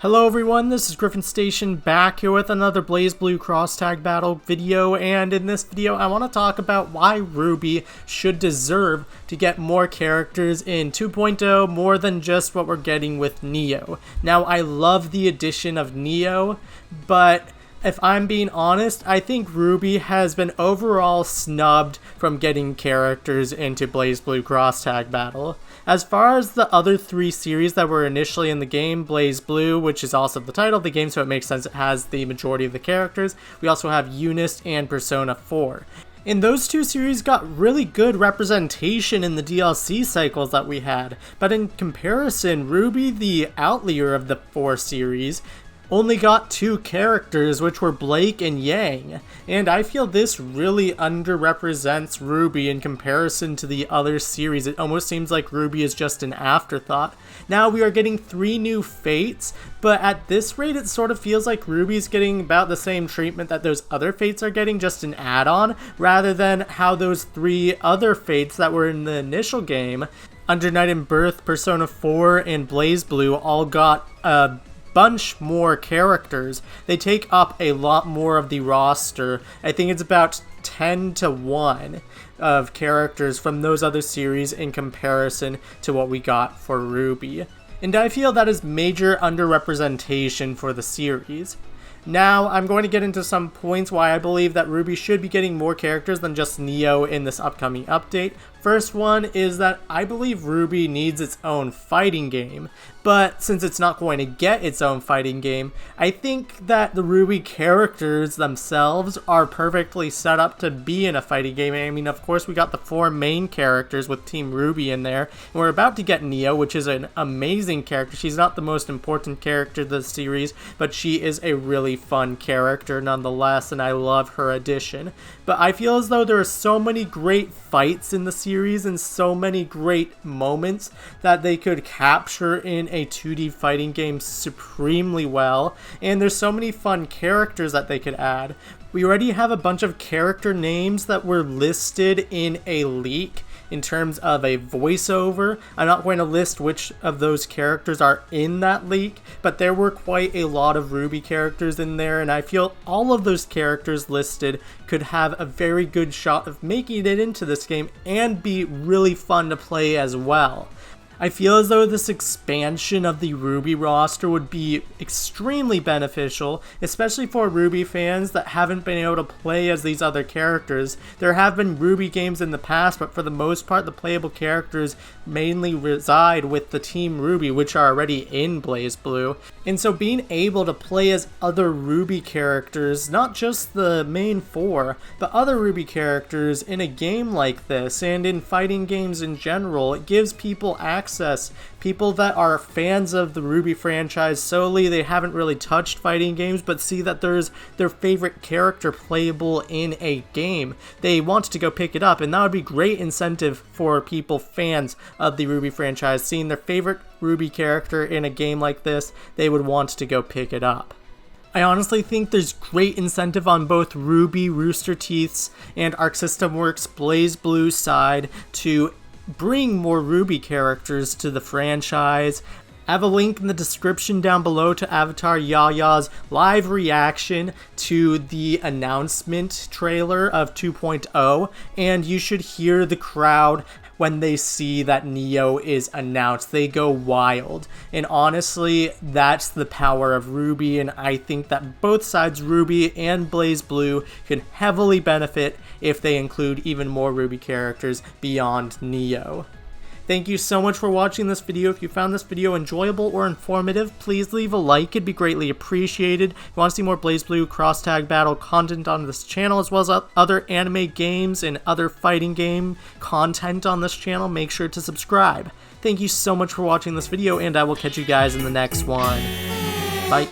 Hello everyone, this is Griffin Station back here with another BlazBlue cross tag battle video, and in this video I want to talk about why RWBY should deserve to get more characters in 2.0 more than just what we're getting with Neo. Now I love the addition of Neo, but if I'm being honest, I think RWBY has been overall snubbed from getting characters into BlazBlue cross tag battle. As far as the other three series that were initially in the game, BlazBlue, which is also the title of the game, so it makes sense it has the majority of the characters. We also have Eunice and Persona 4. And those two series got really good representation in the DLC cycles that we had, but in comparison, RWBY, the outlier of the four series, only got two characters, which were Blake and Yang, and I feel this really underrepresents RWBY in comparison to the other series. It almost seems like RWBY is just an afterthought. Now we are getting 3 new fates, but at this rate it sort of feels like RWBY is getting about the same treatment that those other fates are getting, just an add-on, rather than how those 3 other fates that were in the initial game, Under Night and Birth, Persona 4, and BlazBlue, all got a bunch more characters. They take up a lot more of the roster. I think it's about 10 to 1 of characters from those other series in comparison to what we got for RWBY. And I feel that is major underrepresentation for the series. Now, I'm going to get into some points why I believe that RWBY should be getting more characters than just Neo in this upcoming update. First one is that I believe RWBY needs its own fighting game, but since it's not going to get its own fighting game, I think that the RWBY characters themselves are perfectly set up to be in a fighting game. I mean, of course, we got the 4 main characters with Team RWBY in there, and we're about to get Neo, which is an amazing character. She's not the most important character of the series, but she is a really fun character nonetheless, and I love her addition. But I feel as though there are so many great fights in the series and so many great moments that they could capture in a 2D fighting game supremely well, and there's so many fun characters that they could add. We already have a bunch of character names that were listed in a leak in terms of a voiceover. I'm not going to list which of those characters are in that leak, but there were quite a lot of RWBY characters in there, and I feel all of those characters listed could have a very good shot of making it into this game and be really fun to play as well. I feel as though this expansion of the RWBY roster would be extremely beneficial, especially for RWBY fans that haven't been able to play as these other characters. There have been RWBY games in the past, but for the most part the playable characters mainly reside with the Team RWBY, which are already in BlazBlue. And so being able to play as other RWBY characters, not just the main 4, but other RWBY characters in a game like this, and in fighting games in general, it gives people access. People that are fans of the RWBY franchise solely, they haven't really touched fighting games, but see that there's their favorite character playable in a game. They want to go pick it up, and that would be great incentive for people fans of the RWBY franchise. Seeing their favorite RWBY character in a game like this, they would want to go pick it up. I honestly think there's great incentive on both RWBY, Rooster Teeth's, and Arc System Works' BlazBlue side to bring more RWBY characters to the franchise. I have a link in the description down below to Avatar Yaya's live reaction to the announcement trailer of 2.0, and you should hear the crowd when they see that Neo is announced. They go wild. And honestly, that's the power of RWBY, and I think that both sides, RWBY and BlazBlue, could heavily benefit if they include even more RWBY characters beyond Neo. Thank you so much for watching this video. If you found this video enjoyable or informative, please leave a like. It'd be greatly appreciated. If you want to see more BlazBlue cross-tag battle content on this channel, as well as other anime games and other fighting game content on this channel, make sure to subscribe. Thank you so much for watching this video, and I will catch you guys in the next one. Bye.